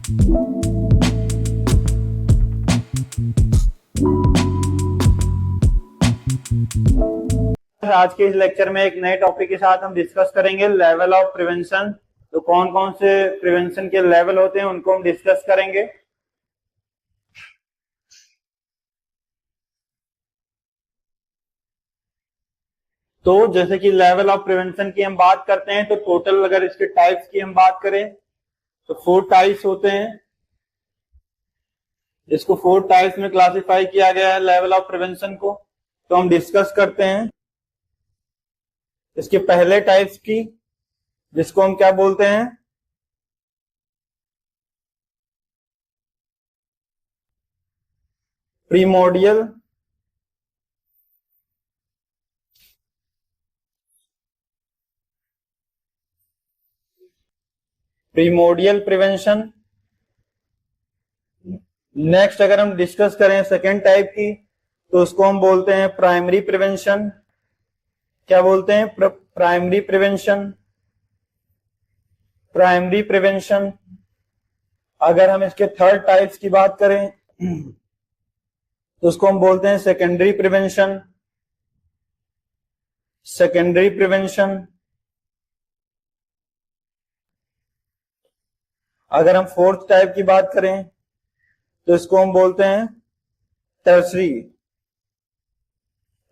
आज के इस लेक्चर में एक नए टॉपिक के साथ हम डिस्कस करेंगे लेवल ऑफ प्रिवेंशन। तो कौन कौन से प्रिवेंशन के लेवल होते हैं उनको हम डिस्कस करेंगे। तो जैसे कि लेवल ऑफ प्रिवेंशन की हम बात करते हैं तो टोटल अगर इसके टाइप्स की हम बात करें तो 4 टाइप्स होते हैं। इसको 4 टाइप्स में क्लासिफाई किया गया है लेवल ऑफ प्रिवेंशन को। तो हम डिस्कस करते हैं इसके पहले टाइप्स की, जिसको हम क्या बोलते हैं, प्रीमोडियल प्रिवेंशन। नेक्स्ट अगर हम डिस्कस करें सेकेंड टाइप की तो उसको हम बोलते हैं प्राइमरी प्रिवेंशन। क्या बोलते हैं? Primary prevention. अगर हम इसके थर्ड टाइप्स की बात करें तो उसको हम बोलते हैं सेकेंडरी प्रिवेंशन। अगर हम फोर्थ टाइप की बात करें तो इसको हम बोलते हैं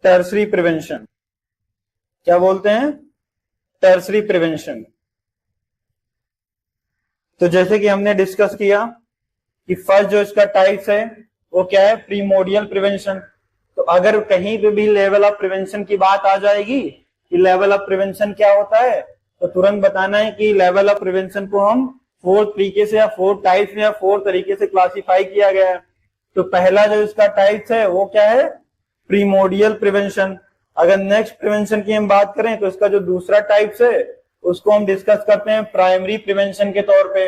टर्सरी प्रिवेंशन। क्या बोलते हैं? Tertiary prevention. तो जैसे कि हमने डिस्कस किया कि फर्स्ट जो इसका टाइप्स है वो क्या है, प्रीमोडियल प्रिवेंशन। तो अगर कहीं पे भी लेवल ऑफ प्रिवेंशन की बात आ जाएगी कि लेवल ऑफ प्रिवेंशन क्या होता है, तो तुरंत बताना है कि लेवल ऑफ प्रिवेंशन को हम 4 तरीके से या 4 टाइप्स में या 4 तरीके से क्लासिफाई किया गया है। तो पहला जो इसका टाइप्स है वो क्या है, प्रीमोडियल प्रिवेंशन। अगर नेक्स्ट प्रिवेंशन की हम बात करें तो इसका जो दूसरा टाइप्स है उसको हम डिस्कस करते हैं प्राइमरी प्रिवेंशन के तौर पे।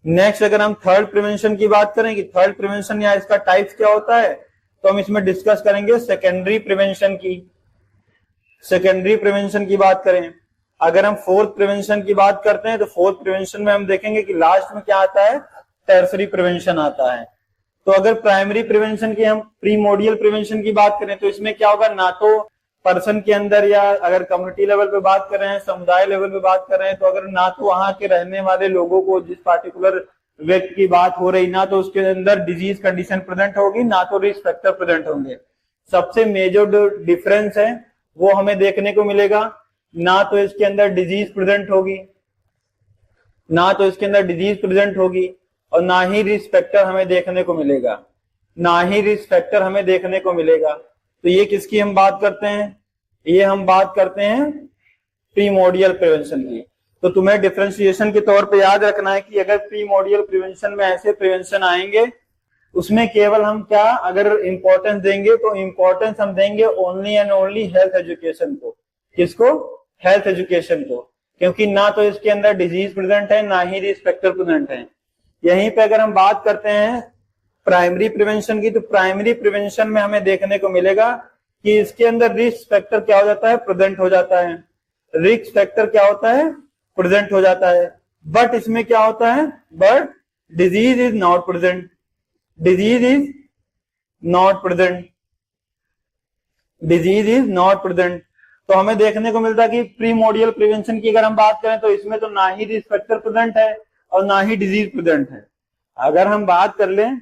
नेक्स्ट अगर हम थर्ड प्रिवेंशन की बात करें कि थर्ड प्रिवेंशन या इसका टाइप्स क्या होता है, तो हम इसमें डिस्कस करेंगे सेकेंडरी प्रिवेंशन की बात करें। अगर हम फोर्थ प्रिवेंशन की बात करते हैं तो फोर्थ प्रिवेंशन में हम देखेंगे कि लास्ट में क्या आता है, टर्सरी प्रिवेंशन आता है। तो अगर प्राइमरी प्रिवेंशन की हम प्रीमोडियल प्रिवेंशन की बात करें तो इसमें क्या होगा, ना तो पर्सन के अंदर या अगर कम्युनिटी लेवल पे बात कर रहे हैं, समुदाय लेवल पे बात कर रहे हैं, तो अगर ना तो वहां के रहने वाले लोगों को, जिस पार्टिकुलर व्यक्ति की बात हो रही, ना तो उसके अंदर डिजीज कंडीशन प्रेजेंट होगी, ना तो रिस्क फैक्टर प्रेजेंट होंगे। सबसे मेजर जो डिफरेंस है वो हमें देखने को मिलेगा, ना तो इसके अंदर डिजीज प्रेजेंट होगी और ना ही रिस्क फैक्टर हमें देखने को मिलेगा। तो ये किसकी हम बात करते हैं, ये हम बात करते हैं प्रीमोडियल प्रिवेंशन की। तो तुम्हें डिफरेंशिएशन के तौर पे याद रखना है कि अगर प्रीमोडियल प्रिवेंशन में ऐसे प्रिवेंशन आएंगे उसमें केवल हम क्या अगर इंपॉर्टेंस देंगे तो इंपॉर्टेंस हम देंगे only and only health education को। किसको? हेल्थ एजुकेशन को, क्योंकि ना तो इसके अंदर डिजीज प्रेजेंट है ना ही रिस्क फैक्टर प्रेजेंट है। यहीं पे अगर हम बात करते हैं प्राइमरी प्रिवेंशन की, तो प्राइमरी प्रिवेंशन में हमें देखने को मिलेगा कि इसके अंदर रिस्क फैक्टर क्या हो जाता है, प्रेजेंट हो जाता है। रिस्क फैक्टर क्या होता है, प्रेजेंट हो जाता है। बट इसमें क्या होता है, but disease is not present. तो हमें देखने को मिलता है कि प्रीमोडियल प्रिवेंशन की अगर हम बात करें तो इसमें तो ना ही रिस्क फैक्टर प्रेजेंट है और ना ही डिजीज प्रेजेंट है। अगर हम बात कर लें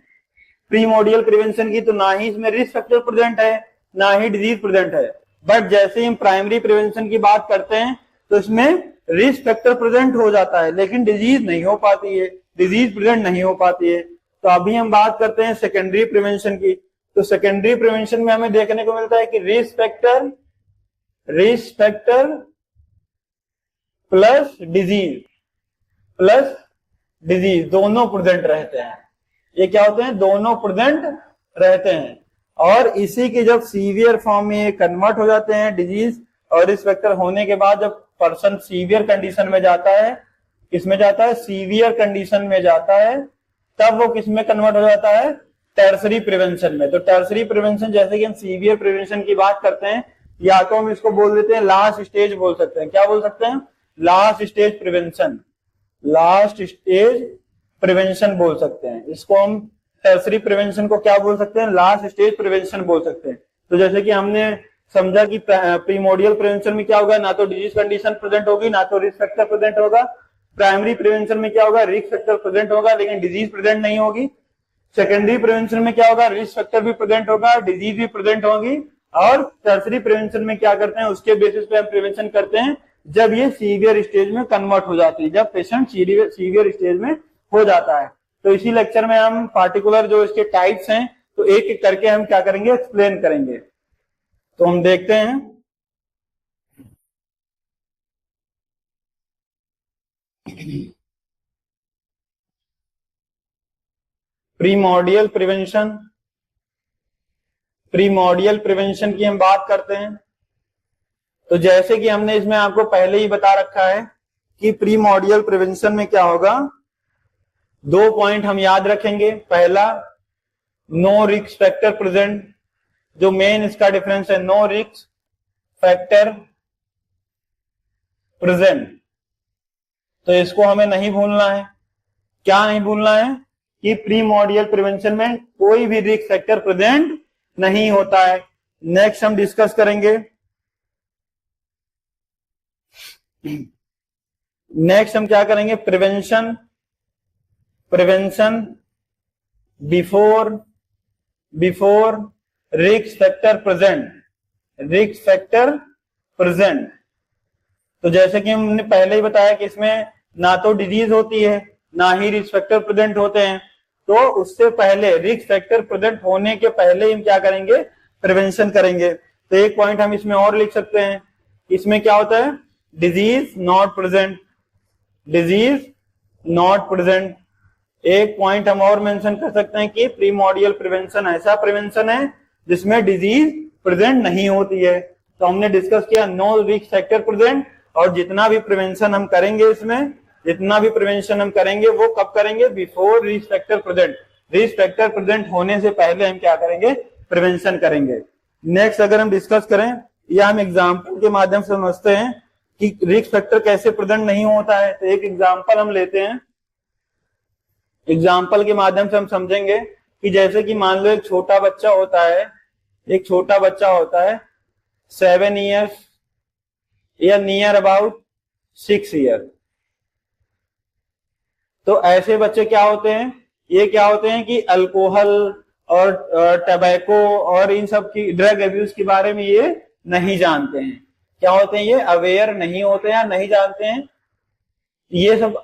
प्रीमोडियल प्रिवेंशन की तो ना ही इसमें रिस्क फैक्टर प्रेजेंट है ना ही डिजीज प्रेजेंट है। बट जैसे ही हम प्राइमरी प्रिवेंशन की बात करते हैं तो इसमें रिस्क फैक्टर प्रेजेंट हो जाता है लेकिन डिजीज नहीं हो पाती है, डिजीज प्रेजेंट नहीं हो पाती है। तो अभी हम बात करते हैं सेकेंडरी प्रिवेंशन की। तो सेकेंडरी प्रिवेंशन में हमें देखने को मिलता है कि रिस्क फैक्टर प्लस डिजीज दोनों प्रेजेंट रहते हैं। ये क्या होते हैं, दोनों प्रेजेंट रहते हैं। और इसी के जब सीवियर फॉर्म में कन्वर्ट हो जाते हैं डिजीज और रिस्क फैक्टर होने के बाद जब पर्सन सीवियर कंडीशन में जाता है, किसमें जाता है, सीवियर कंडीशन में जाता है, तब वो किसमें कन्वर्ट हो जाता है, टर्सरी प्रिवेंशन में। तो टर्सरी प्रिवेंशन जैसे कि हम सीवियर प्रिवेंशन की बात करते हैं या तो हम इसको बोल देते हैं लास्ट स्टेज बोल सकते हैं। क्या बोल सकते हैं, लास्ट स्टेज प्रिवेंशन बोल सकते हैं। इसको हम टर्सरी प्रिवेंशन को क्या बोल सकते हैं, लास्ट स्टेज प्रिवेंशन बोल सकते हैं। तो जैसे कि हमने समझा कि प्रीमोडियल प्रिवेंशन में क्या होगा, ना तो डिजीज कंडीशन प्रेजेंट होगी, ना तो रिस्क फैक्टर प्रेजेंट होगा। प्राइमरी प्रिवेंशन में क्या होगा, रिस्क फैक्टर प्रेजेंट होगा लेकिन डिजीज प्रेजेंट नहीं होगी। सेकेंडरी प्रिवेंशन में क्या होगा, रिस्क फैक्टर भी प्रेजेंट होगा, डिजीज भी प्रेजेंट होगी। और टर्सरी प्रिवेंशन में क्या करते हैं, उसके बेसिस पे हम प्रिवेंशन करते हैं जब ये सीवियर स्टेज में कन्वर्ट हो जाती है, जब पेशेंट सीवियर स्टेज में हो जाता है। तो इसी लेक्चर में हम पार्टिकुलर जो इसके टाइप्स हैं तो एक एक करके हम क्या करेंगे, एक्सप्लेन करेंगे। तो हम देखते हैं। प्रीमोडियल प्रिवेंशन, प्रीमोडियल प्रिवेंशन की हम बात करते हैं। तो जैसे कि हमने इसमें आपको पहले ही बता रखा है कि प्रीमोडियल प्रिवेंशन में क्या होगा, 2 पॉइंट हम याद रखेंगे। पहला, नो रिस्क फैक्टर प्रेजेंट, जो मेन इसका डिफरेंस है, नो रिस्क फैक्टर प्रेजेंट। तो इसको हमें नहीं भूलना है। क्या नहीं भूलना है कि प्रीमोडियल प्रिवेंशन में कोई भी रिस्क फैक्टर प्रेजेंट नहीं होता है। नेक्स्ट हम डिस्कस करेंगे, नेक्स्ट हम क्या करेंगे, prevention, prevention before risk factor present, risk factor present. तो जैसे कि हमने पहले ही बताया कि इसमें ना तो डिजीज होती है ना ही रिस्क फैक्टर प्रेजेंट होते हैं। तो उससे पहले, रिस्क फैक्टर प्रेजेंट होने के पहले हम क्या करेंगे, प्रिवेंशन करेंगे। तो एक पॉइंट हम इसमें और लिख सकते हैं, इसमें क्या होता है, disease not present, disease not present. एक पॉइंट हम और मेंशन कर सकते हैं कि प्रीमोडियल प्रिवेंशन ऐसा प्रिवेंशन है जिसमें डिजीज प्रेजेंट नहीं होती है। तो हमने डिस्कस किया नो रिस्क फैक्टर प्रेजेंट, और जितना भी प्रिवेंशन हम करेंगे इसमें, जितना भी प्रिवेंशन हम करेंगे वो कब करेंगे, before risk factor present. Risk factor present होने से पहले हम क्या करेंगे, प्रिवेंशन करेंगे। नेक्स्ट अगर हम डिस्कस करें या हम एग्जाम्पल के माध्यम से समझते हैं कि रिस्क फैक्टर कैसे प्रेजेंट नहीं होता है। तो एक एग्जाम्पल हम लेते हैं, एग्जाम्पल के माध्यम से हम समझेंगे कि जैसे कि मान लो एक छोटा बच्चा होता है, एक छोटा बच्चा होता है 7 ईयर्स या नियर अबाउट 6 ईयर। तो ऐसे बच्चे क्या होते हैं, ये क्या होते हैं कि अल्कोहल और टबैको और इन सब की ड्रग अब्यूज के बारे में ये नहीं जानते हैं। क्या होते हैं, ये अवेयर नहीं होते हैं, नहीं जानते हैं। ये सब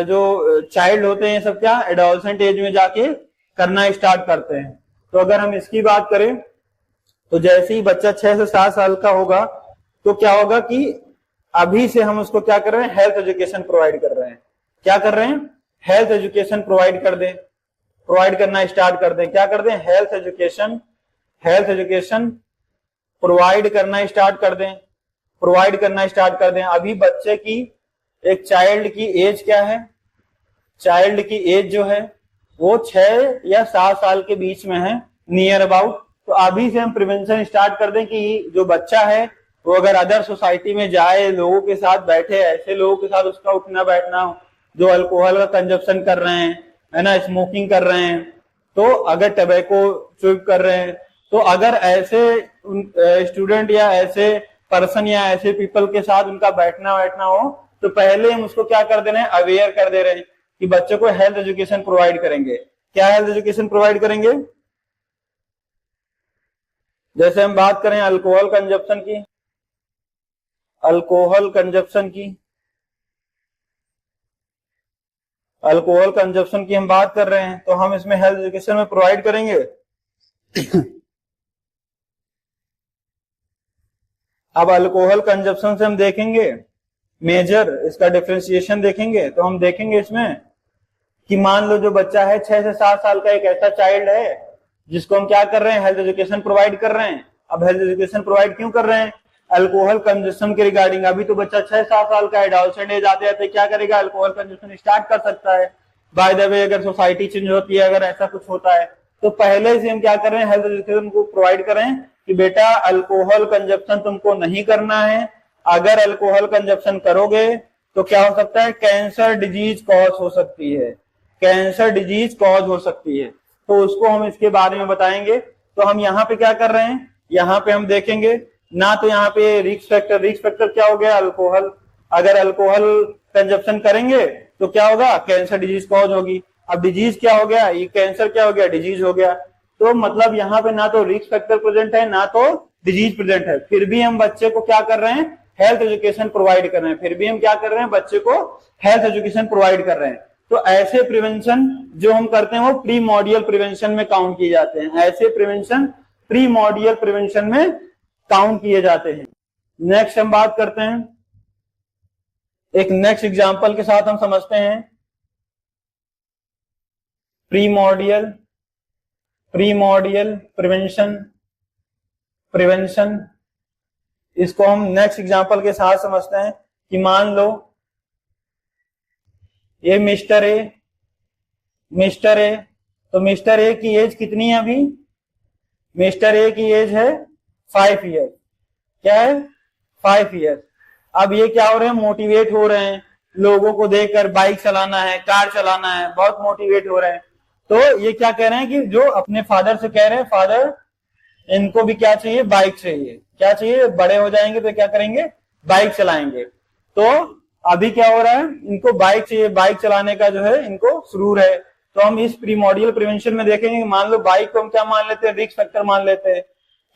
जो चाइल्ड होते हैं सब क्या एडोलसेंट एज में जाके करना स्टार्ट करते हैं। तो अगर हम इसकी बात करें तो जैसे ही बच्चा 6 से 7 साल का होगा तो क्या होगा कि अभी से हम उसको क्या कर रहे हैं, हेल्थ एजुकेशन प्रोवाइड कर रहे हैं। क्या कर रहे हैं, हेल्थ एजुकेशन प्रोवाइड कर दें, प्रोवाइड करना स्टार्ट कर दें। क्या कर दें, हेल्थ एजुकेशन प्रोवाइड करना स्टार्ट कर दें, प्रोवाइड करना स्टार्ट कर दें। अभी बच्चे की, एक चाइल्ड की एज क्या है, चाइल्ड की एज जो है वो 6 या 7 साल के बीच में है, नियर अबाउट। तो अभी से हम प्रिवेंशन स्टार्ट कर दें कि जो बच्चा है वो अगर अदर सोसाइटी में जाए, लोगों के साथ बैठे, ऐसे लोगों के साथ उसका उठना बैठना जो अल्कोहल का कंजप्शन कर रहे हैं, है ना, स्मोकिंग कर रहे हैं, तो अगर टबैको चुप कर रहे हैं, तो अगर ऐसे स्टूडेंट या ऐसे पर्सन या ऐसे पीपल के साथ उनका बैठना बैठना हो तो पहले हम उसको क्या कर दे रहे हैं, अवेयर कर दे रहे हैं कि बच्चे को हेल्थ एजुकेशन प्रोवाइड करेंगे। क्या हेल्थ एजुकेशन प्रोवाइड करेंगे, जैसे हम बात करें अल्कोहल कंजप्शन की, अल्कोहल कंजप्शन की, अल्कोहल कंजप्शन की हम बात कर रहे हैं तो हम इसमें हेल्थ एजुकेशन में प्रोवाइड करेंगे। अब अल्कोहल कंजप्शन से हम देखेंगे मेजर, इसका डिफरेंशिएशन देखेंगे तो हम देखेंगे इसमें कि मान लो जो बच्चा है 6 से 7 साल का, एक ऐसा चाइल्ड है जिसको हम क्या कर रहे हैं, हेल्थ एजुकेशन प्रोवाइड कर रहे हैं। अब हेल्थ एजुकेशन प्रोवाइड क्यों कर रहे हैं, अल्कोहल कंजप्शन के रिगार्डिंग। अभी तो बच्चा 6-7 साल का एडोलसेंट एज आते आते क्या करेगा, अल्कोहल कंजप्शन स्टार्ट कर सकता है। बाय द वे अगर सोसाइटी चेंज होती है, अगर ऐसा कुछ होता है तो पहले से हम क्या कर रहे हैं, हेल्थ एजुकेशन को प्रोवाइड कर रहे हैं कि बेटा अल्कोहल कंजप्शन तुमको नहीं करना है। अगर अल्कोहल कंजप्शन करोगे तो क्या हो सकता है, कैंसर डिजीज कॉज हो सकती है, कैंसर डिजीज कॉज हो सकती है, तो उसको हम इसके बारे में बताएंगे। तो हम यहाँ पे क्या कर रहे हैं, यहाँ पे हम देखेंगे ना, तो यहाँ पे रिस्क फैक्टर क्या हो गया, अल्कोहल। अगर अल्कोहल कंजप्शन करेंगे तो क्या होगा, कैंसर डिजीज कॉज होगी। अब डिजीज क्या हो गया, ये कैंसर क्या हो गया, डिजीज हो गया। तो मतलब यहाँ पे ना तो रिस्क फैक्टर प्रेजेंट है ना तो डिजीज प्रेजेंट है, फिर भी हम बच्चे को क्या कर रहे हैं, हेल्थ एजुकेशन प्रोवाइड कर रहे हैं, फिर भी हम क्या कर रहे हैं, बच्चे को हेल्थ एजुकेशन प्रोवाइड कर रहे हैं। तो ऐसे प्रिवेंशन जो हम करते हैं वो प्री मॉडियल प्रिवेंशन में काउंट किए जाते हैं, ऐसे प्रिवेंशन प्री मॉडियल प्रिवेंशन में काउंट किए जाते हैं। नेक्स्ट हम बात करते हैं, एक नेक्स्ट एग्जांपल के साथ हम समझते हैं प्रीमोडियल प्रिवेंशन। इसको हम नेक्स्ट एग्जांपल के साथ समझते हैं कि मान लो ये मिस्टर ए, तो मिस्टर ए की एज कितनी है अभी, मिस्टर ए की एज है 5 ईयर, क्या है 5 ईयर। अब ये क्या हो रहे हैं, मोटिवेट हो रहे हैं, लोगों को देखकर बाइक चलाना है, कार चलाना है, बहुत मोटिवेट हो रहे हैं। तो ये क्या कह रहे हैं कि जो अपने फादर से कह रहे हैं, फादर इनको भी क्या चाहिए, बाइक चाहिए, क्या चाहिए, बड़े हो जाएंगे तो क्या करेंगे, बाइक चलाएंगे। तो अभी क्या हो रहा है, इनको बाइक चाहिए, बाइक चलाने का जो है इनको सुरूर है। तो हम इस प्रीमोडियल प्रिवेंशन में देखेंगे, मान लो बाइक को हम क्या मान लेते हैं, रिस्क फैक्टर मान लेते हैं,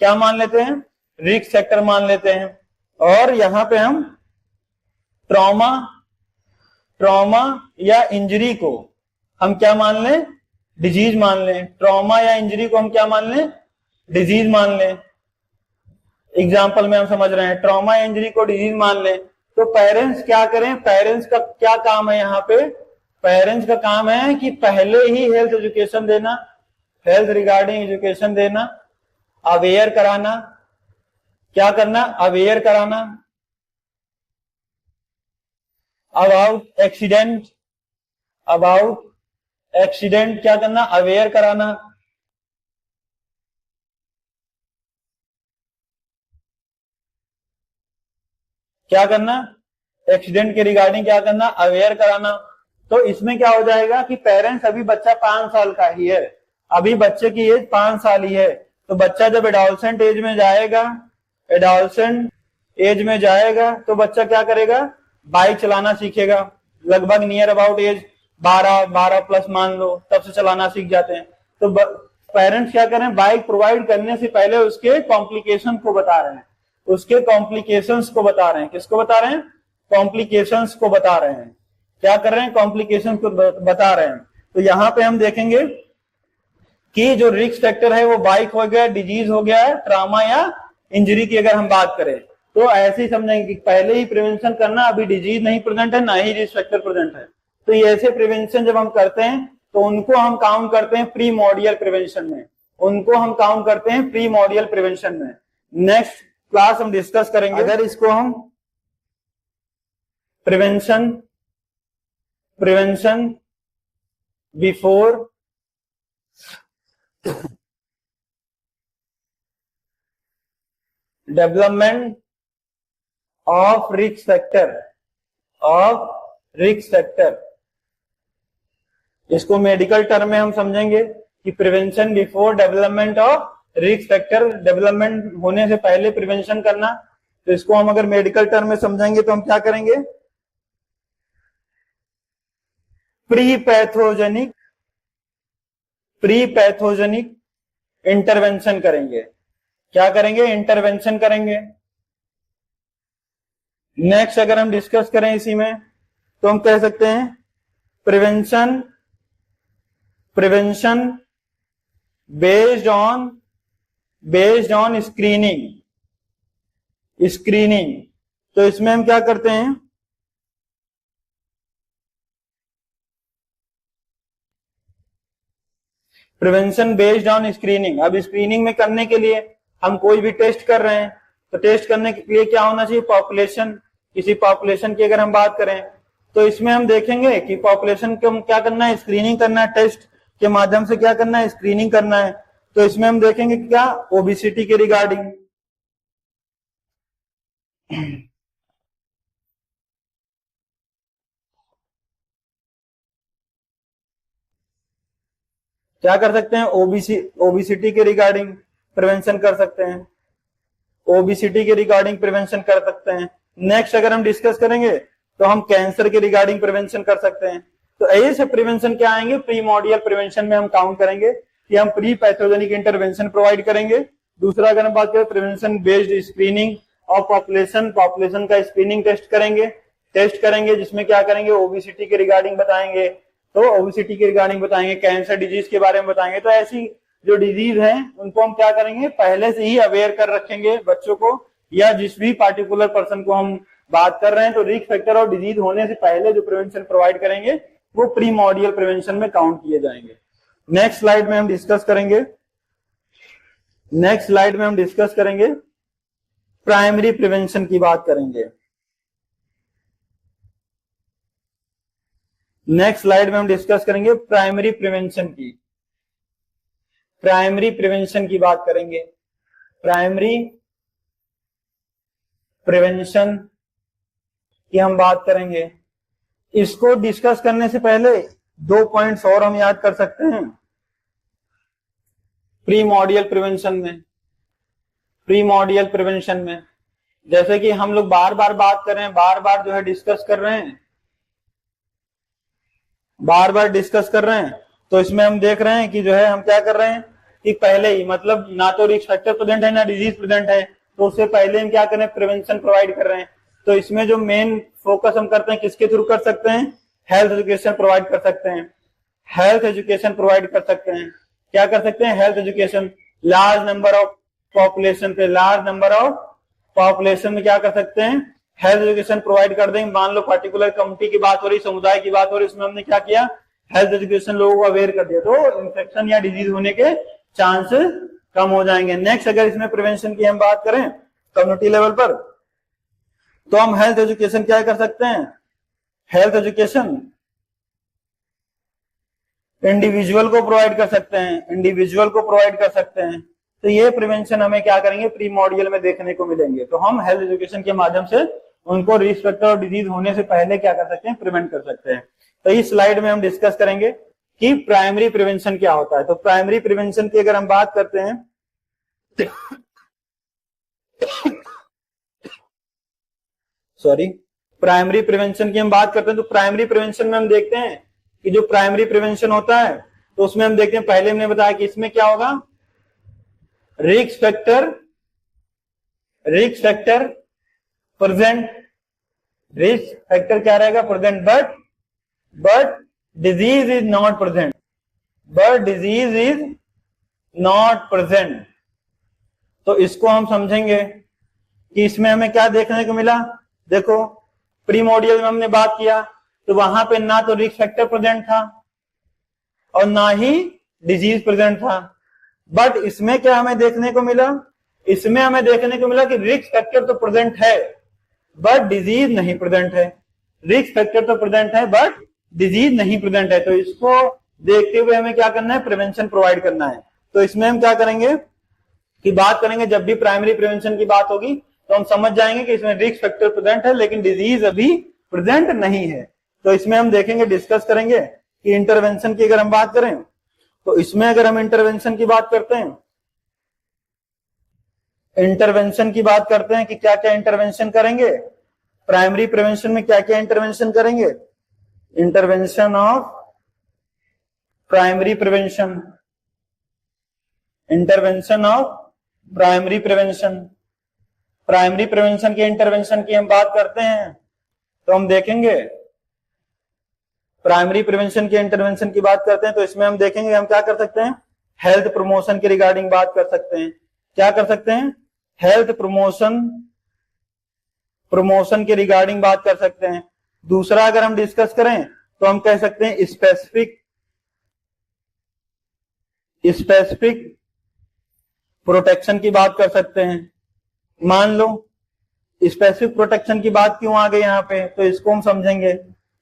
क्या मान लेते हैं, रिस्क फैक्टर मान लेते हैं। और यहां पे हम ट्रॉमा या इंजरी को हम क्या मान लें, डिजीज मान लें। ट्रॉमा या इंजरी को हम क्या मान लें, डिजीज मान लें। एग्जाम्पल में हम समझ रहे हैं, ट्रॉमा या इंजरी को डिजीज मान लें। तो पेरेंट्स क्या करें, पेरेंट्स का क्या काम है, यहाँ पे पेरेंट्स का काम है कि पहले ही हेल्थ एजुकेशन देना, हेल्थ रिगार्डिंग एजुकेशन देना, अवेयर कराना, क्या करना, अवेयर कराना अबाउट एक्सीडेंट, क्या करना, अवेयर कराना। क्या करना, एक्सीडेंट के रिगार्डिंग क्या करना, अवेयर कराना। तो इसमें क्या हो जाएगा कि पेरेंट्स, अभी बच्चा 5 साल का ही है, अभी बच्चे की एज 5 साल ही है, तो बच्चा जब एडोलसेंट एज में जाएगा, तो बच्चा क्या करेगा, बाइक चलाना सीखेगा। लगभग नियर अबाउट एज 12 प्लस मान लो, तब से चलाना सीख जाते हैं। तो पेरेंट्स क्या कर रहे हैं, बाइक प्रोवाइड करने से पहले उसके कॉम्प्लिकेशन को बता रहे हैं, उसके कॉम्प्लिकेशंस को बता रहे हैं। किसको बता रहे हैं, कॉम्प्लिकेशंस को बता रहे हैं। क्या कर रहे हैं, कॉम्प्लिकेशंस को बता रहे हैं। तो यहां पे हम देखेंगे कि जो रिस्क फैक्टर है वो बाइक हो गया, डिजीज हो गया है, ट्रामा या इंजरी की अगर हम बात करें तो ऐसे ही समझेंगे कि पहले ही प्रिवेंशन करना, अभी डिजीज नहीं प्रेजेंट है, ना ही रिस्क फैक्टर प्रेजेंट है। तो ये ऐसे प्रिवेंशन जब हम करते हैं तो उनको हम काउंट करते हैं प्री मॉडियल प्रिवेंशन में, उनको हम काउंट करते हैं प्री मॉडियल प्रिवेंशन में। नेक्स्ट क्लास हम डिस्कस करेंगे, अगर इसको हम prevention before development of risk factor, इसको मेडिकल टर्म में हम समझेंगे कि prevention before development of risk factor, development होने से पहले प्रिवेंशन करना। तो इसको हम अगर मेडिकल टर्म में समझेंगे तो हम क्या करेंगे, प्री पैथोजेनिक इंटरवेंशन करेंगे। क्या करेंगे, इंटरवेंशन करेंगे। नेक्स्ट अगर हम डिस्कस करें इसी में तो हम कह सकते हैं प्रिवेंशन बेस्ड ऑन स्क्रीनिंग। तो इसमें हम क्या करते हैं, प्रिवेंशन बेस्ड ऑन स्क्रीनिंग। अब स्क्रीनिंग में करने के लिए हम कोई भी टेस्ट कर रहे हैं, तो टेस्ट करने के लिए क्या होना चाहिए, पॉपुलेशन। किसी पॉपुलेशन की अगर हम बात करें तो इसमें हम देखेंगे कि पॉपुलेशन को क्या करना है, स्क्रीनिंग करना है, टेस्ट के माध्यम से क्या करना है, स्क्रीनिंग करना है। तो इसमें हम देखेंगे क्या, ओबेसिटी के रिगार्डिंग, क्या कर सकते हैं, ओबीसिटी के रिगार्डिंग प्रिवेंशन कर सकते हैं, ओबीसिटी के रिगार्डिंग प्रिवेंशन कर सकते हैं। नेक्स्ट अगर हम डिस्कस करेंगे तो हम कैंसर के रिगार्डिंग प्रिवेंशन कर सकते हैं। तो ऐसे प्रिवेंशन क्या आएंगे, प्रीमोडियल प्रिवेंशन में हम काउंट करेंगे कि हम प्री पैथोजेनिक इंटरवेंशन प्रोवाइड करेंगे। दूसरा अगर हम बात करें prevention based screening of population, population का स्क्रीनिंग टेस्ट करेंगे जिसमें क्या करेंगे, ओबीसिटी के रिगार्डिंग बताएंगे, तो ओबीसिटी के रिगार्डिंग बताएंगे, कैंसर डिजीज के बारे में बताएंगे। तो ऐसी जो डिजीज है उनको हम क्या करेंगे, पहले से ही अवेयर कर रखेंगे बच्चों को, या जिस भी पार्टिकुलर पर्सन को हम बात कर रहे हैं। तो रिस्क फैक्टर और डिजीज होने से पहले जो प्रिवेंशन प्रोवाइड करेंगे वो प्रीमोडियल प्रिवेंशन में काउंट किए जाएंगे। नेक्स्ट स्लाइड में हम डिस्कस करेंगे प्राइमरी प्रिवेंशन की बात करेंगे। नेक्स्ट स्लाइड में हम डिस्कस करेंगे प्राइमरी प्रिवेंशन की बात करेंगे। प्राइमरी प्रिवेंशन की हम बात करेंगे। इसको डिस्कस करने से पहले 2 पॉइंट्स और हम याद कर सकते हैं प्रीमोडियल प्रिवेंशन में, जैसे कि हम लोग बार बार बात कर रहे हैं, बार बार जो है डिस्कस कर रहे हैं, तो इसमें हम देख रहे हैं कि जो है हम क्या कर रहे हैं कि पहले ही, मतलब ना तो रिस्क फैक्टर प्रेजेंट है ना डिजीज प्रेजेंट है, तो उससे पहले हम क्या कर रहे हैं, प्रिवेंशन प्रोवाइड कर रहे हैं। तो इसमें जो मेन फोकस हम करते हैं किसके थ्रू कर सकते हैं, हेल्थ एजुकेशन प्रोवाइड कर सकते हैं। क्या कर सकते हैं, health education. Large number of population में क्या कर सकते हैं, हेल्थ एजुकेशन प्रोवाइड कर देंगे। मान लो पार्टिकुलर कम्युनिटी की बात हो रही, समुदाय की बात हो रही, इसमें हमने क्या किया, हेल्थ एजुकेशन लोगों को अवेयर कर दिया, तो इन्फेक्शन या डिजीज होने के चांसेस कम हो जाएंगे। नेक्स्ट अगर इसमें प्रिवेंशन की हम बात करें कम्युनिटी लेवल पर, तो हम हेल्थ एजुकेशन क्या कर सकते हैं, हेल्थ एजुकेशन इंडिविजुअल को प्रोवाइड कर सकते हैं। तो ये प्रिवेंशन हमें क्या करेंगे, प्रीमोडियल में देखने को मिलेंगे। तो हम हेल्थ एजुकेशन के माध्यम से उनको रिस्क फैक्टर और डिजीज होने से पहले क्या कर सकते हैं, प्रिवेंट कर सकते हैं। तो इस स्लाइड में हम डिस्कस करेंगे कि प्राइमरी प्रिवेंशन क्या होता है। तो प्राइमरी प्रिवेंशन की अगर हम बात करते हैं प्राइमरी प्रिवेंशन की हम बात करते हैं, तो प्राइमरी प्रिवेंशन में हम देखते हैं कि जो प्राइमरी प्रिवेंशन होता है तो उसमें हम देखते हैं, पहले हमने बताया कि इसमें क्या होगा, risk factor present, risk factor क्या रहेगा, present, but disease is not present. तो इसको हम समझेंगे कि इसमें हमें क्या देखने को मिला। देखो प्रीमोडियल में हमने बात किया तो वहां पे ना तो रिस्क फैक्टर प्रेजेंट था और ना ही डिजीज प्रेजेंट था, बट इसमें क्या हमें देखने को मिला, इसमें हमें देखने को मिला कि रिस्क फैक्टर तो प्रेजेंट है बट डिजीज नहीं प्रेजेंट है, रिस्क फैक्टर तो प्रेजेंट है बट डिजीज नहीं प्रेजेंट है। तो इसको देखते हुए हमें क्या करना है, प्रिवेंशन प्रोवाइड करना है। तो इसमें हम क्या करेंगे कि बात करेंगे, जब भी प्राइमरी प्रिवेंशन की बात होगी तो हम समझ जाएंगे कि इसमें रिस्क फैक्टर प्रेजेंट है लेकिन डिजीज अभी प्रेजेंट नहीं है। तो इसमें हम देखेंगे, डिस्कस करेंगे कि इंटरवेंशन की अगर हम बात करें तो इसमें अगर हम इंटरवेंशन की बात करते हैं, कि क्या क्या इंटरवेंशन करेंगे प्राइमरी प्रिवेंशन में, क्या क्या इंटरवेंशन करेंगे, intervention of primary prevention, primary prevention के इंटरवेंशन की हम बात करते हैं तो हम देखेंगे, प्राइमरी प्रिवेंशन के इंटरवेंशन की बात करते हैं तो इसमें हम देखेंगे हम क्या कर सकते हैं, हेल्थ प्रमोशन के रिगार्डिंग बात कर सकते हैं। क्या कर सकते हैं, हेल्थ प्रमोशन के रिगार्डिंग बात कर सकते हैं। दूसरा अगर हम डिस्कस करें तो हम कह सकते हैं स्पेसिफिक प्रोटेक्शन की बात कर सकते हैं। मान लो स्पेसिफिक प्रोटेक्शन की बात क्यों आ गई यहाँ पे, तो इसको हम समझेंगे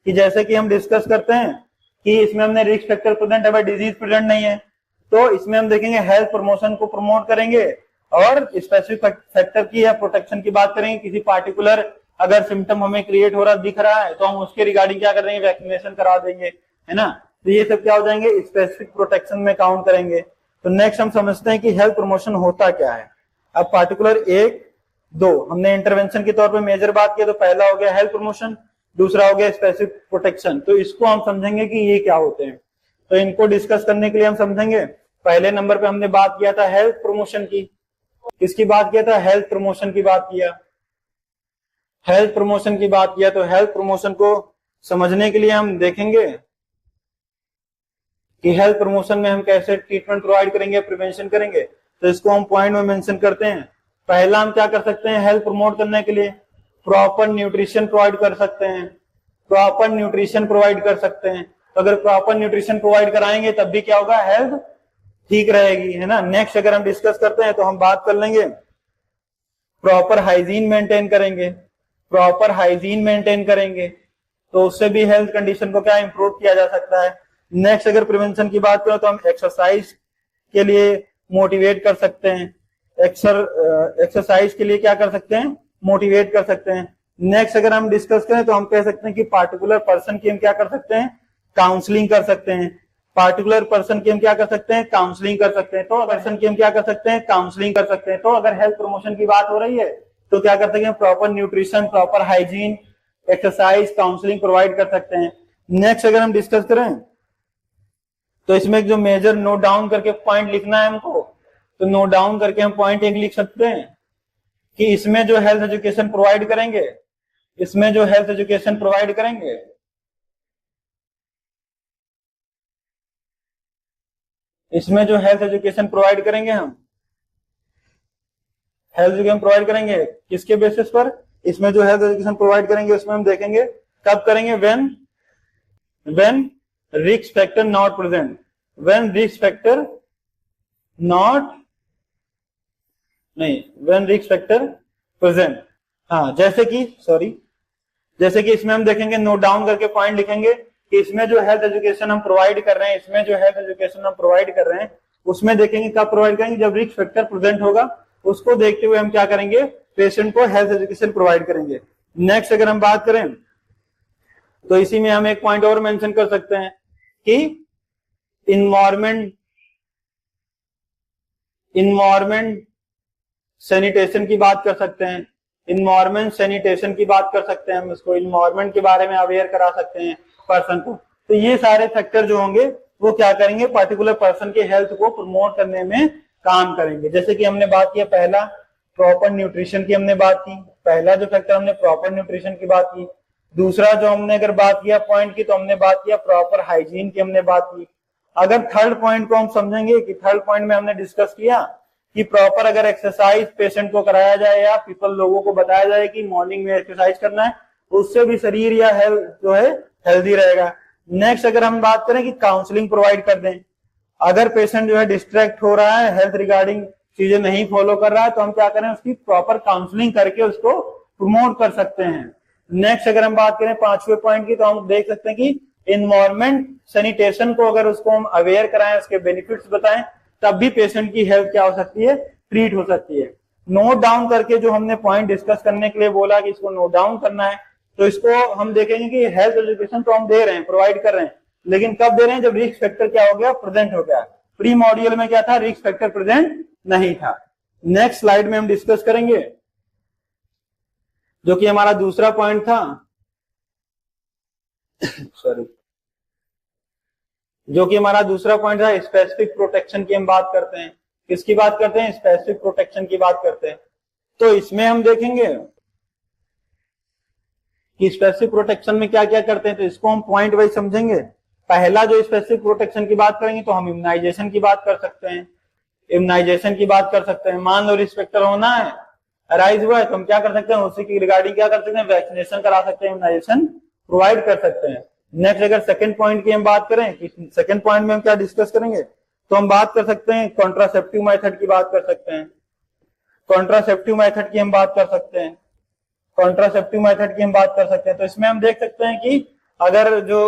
कि जैसे कि हम डिस्कस करते हैं कि इसमें हमने रिस्क फैक्टर प्रेजेंट है बट डिजीज प्रेजेंट नहीं है, तो इसमें हम देखेंगे हेल्थ प्रमोशन को प्रमोट करेंगे और स्पेसिफिक फैक्टर की या प्रोटेक्शन की बात करेंगे। किसी पार्टिकुलर अगर सिम्टम हमें क्रिएट हो रहा दिख रहा है तो हम उसके रिगार्डिंग क्या कर देंगे, वैक्सीनेशन करा देंगे, है ना। तो ये सब क्या हो जाएंगे, स्पेसिफिक प्रोटेक्शन में काउंट करेंगे। तो नेक्स्ट हम समझते हैं कि हेल्थ प्रमोशन होता क्या है। अब पार्टिकुलर 1, 2 हमने इंटरवेंशन के तौर पे मेजर बात किया, तो पहला हो गया हेल्थ प्रमोशन, दूसरा हो गया स्पेसिफिक प्रोटेक्शन। तो इसको हम समझेंगे कि ये क्या होते हैं। तो इनको डिस्कस करने के लिए हम समझेंगे, पहले नंबर पे हमने बात किया था हेल्थ प्रमोशन की। किसकी बात किया था, हेल्थ प्रमोशन की बात किया, हेल्थ प्रमोशन की बात किया। तो हेल्थ प्रमोशन को समझने के लिए हम देखेंगे कि हेल्थ प्रमोशन में हम कैसे ट्रीटमेंट प्रोवाइड करेंगे, प्रिवेंशन करेंगे। तो इसको हम पॉइंट में मेंशन करते हैं। पहला हम क्या कर सकते हैं, हेल्थ प्रमोट करने के लिए प्रॉपर न्यूट्रिशन प्रोवाइड कर सकते हैं, प्रॉपर न्यूट्रिशन प्रोवाइड कर सकते हैं। तो अगर प्रॉपर न्यूट्रिशन प्रोवाइड कराएंगे तब भी क्या होगा, हेल्थ ठीक रहेगी, है ना। नेक्स्ट अगर हम डिस्कस करते हैं तो हम बात कर लेंगे प्रॉपर हाइजीन मेंटेन करेंगे, प्रॉपर हाइजीन मेंटेन करेंगे तो उससे भी हेल्थ कंडीशन को क्या इंप्रूव किया जा सकता है। नेक्स्ट अगर प्रिवेंशन की बात करें तो हम एक्सरसाइज के लिए मोटिवेट कर सकते हैं, एक्सरसाइज के लिए क्या कर सकते हैं, मोटिवेट कर सकते हैं। नेक्स्ट अगर हम डिस्कस करें तो हम कह सकते हैं कि पार्टिकुलर पर्सन की हम क्या कर सकते हैं, काउंसलिंग कर सकते हैं, पार्टिकुलर पर्सन की हम क्या कर सकते हैं, काउंसलिंग कर सकते हैं। तो पर्सन की हम क्या कर सकते हैं, काउंसलिंग कर सकते हैं। तो अगर हेल्थ प्रमोशन की बात हो रही है तो क्या कर सकते हैं, proper nutrition, proper hygiene, exercise, counselling provide कर सकते हैं। नेक्स्ट अगर हम डिस्कस करें तो इसमें जो मेजर नोट डाउन करके पॉइंट लिखना है हमको, तो नोट डाउन करके हम पॉइंट एक लिख सकते हैं कि इसमें जो हेल्थ एजुकेशन प्रोवाइड करेंगे, इसमें जो हेल्थ एजुकेशन प्रोवाइड करेंगे, इसमें जो हेल्थ एजुकेशन प्रोवाइड करेंगे, हम हेल्थ एजुकेशन प्रोवाइड करेंगे किसके बेसिस पर, इसमें जो हेल्थ एजुकेशन प्रोवाइड करेंगे उसमें हम देखेंगे कब करेंगे, when risk factor not present, when risk factor not नहीं, व्हेन रिस्क फैक्टर प्रेजेंट। हाँ, जैसे कि इसमें हम देखेंगे, नोट डाउन करके पॉइंट लिखेंगे कि इसमें जो हेल्थ एजुकेशन हम प्रोवाइड कर रहे हैं, इसमें जो हेल्थ एजुकेशन हम प्रोवाइड कर रहे हैं उसमें देखेंगे कब प्रोवाइड करेंगे, जब रिस्क फैक्टर प्रेजेंट होगा। उसको देखते हुए हम क्या करेंगे, पेशेंट को हेल्थ एजुकेशन प्रोवाइड करेंगे। नेक्स्ट अगर हम बात करें तो इसी में हम एक पॉइंट और मेंशन कर सकते हैं कि इन्वायरमेंट सैनिटेशन की बात कर सकते हैं, इन्वायरमेंट सैनिटेशन की बात कर सकते हैं, हम इसको इन्वायरमेंट के बारे में अवेयर करा सकते हैं पर्सन को। तो ये सारे फैक्टर जो होंगे वो क्या करेंगे, पर्टिकुलर पर्सन के हेल्थ को प्रमोट करने में काम करेंगे। जैसे कि हमने बात किया, पहला प्रॉपर न्यूट्रिशन की हमने बात की, पहला जो फैक्टर हमने प्रॉपर न्यूट्रिशन की बात की। दूसरा जो हमने अगर बात किया पॉइंट की, तो हमने बात किया प्रॉपर हाइजीन की हमने बात की। अगर थर्ड पॉइंट को हम समझेंगे कि थर्ड पॉइंट में हमने डिस्कस किया कि प्रॉपर अगर एक्सरसाइज पेशेंट को कराया जाए या पीपल लोगों को बताया जाए कि मॉर्निंग में एक्सरसाइज करना है, उससे भी शरीर या हेल्थ जो है हेल्दी रहेगा। नेक्स्ट अगर हम बात करें कि काउंसलिंग प्रोवाइड कर दें, अगर पेशेंट जो है डिस्ट्रैक्ट हो रहा है, हेल्थ रिगार्डिंग चीजें नहीं फॉलो कर रहा है, तो हम क्या करें, उसकी प्रॉपर काउंसलिंग करके उसको प्रमोट कर सकते हैं। नेक्स्ट अगर हम बात करें पांचवें पॉइंट की, तो हम देख सकते हैं कि इन्वायरमेंट सैनिटेशन को अगर उसको हम अवेयर कराएं, उसके बेनिफिट्स बताएं, तब भी पेशेंट की हेल्थ क्या हो सकती है, ट्रीट हो सकती है। नोट डाउन करके जो हमने पॉइंट डिस्कस करने के लिए बोला कि इसको नोट डाउन करना है, तो इसको हम देखेंगे कि हेल्थ एजुकेशन तो हम दे रहे हैं, प्रोवाइड कर रहे हैं, लेकिन कब दे रहे हैं, जब रिस्क फैक्टर क्या हो गया, प्रेजेंट हो गया। प्री मॉड्यूल में क्या था, रिस्क फैक्टर प्रेजेंट नहीं था। नेक्स्ट स्लाइड में हम डिस्कस करेंगे जो कि हमारा दूसरा पॉइंट था सॉरी, जो कि हमारा दूसरा पॉइंट था स्पेसिफिक प्रोटेक्शन की हम बात करते हैं। किसकी बात करते हैं, स्पेसिफिक प्रोटेक्शन की बात करते हैं। तो इसमें हम देखेंगे कि स्पेसिफिक प्रोटेक्शन में क्या क्या करते हैं, तो इसको हम पॉइंट वाइज समझेंगे। पहला जो स्पेसिफिक प्रोटेक्शन की बात करेंगे तो हम इम्यूनाइजेशन की बात कर सकते हैं, इम्यूनाइजेशन की बात कर सकते हैं। मान लो रिस्क फैक्टर होना है, अराइज हुआ है, तो हम क्या कर सकते हैं, उसी की रिगार्डिंग क्या कर सकते हैं, वैक्सीनेशन करा सकते हैं, इम्यूनाइजेशन प्रोवाइड कर सकते हैं। नेक्स्ट अगर सेकंड पॉइंट की हम बात करें कि सेकंड पॉइंट में हम क्या डिस्कस करेंगे, तो हम बात कर सकते हैं कॉन्ट्रासेप्टिव मेथड की बात कर सकते हैं, कॉन्ट्रासेप्टिव मेथड की हम बात कर सकते हैं, कॉन्ट्रासेप्टिव मेथड की हम बात कर सकते हैं। तो इसमें हम देख सकते हैं कि अगर जो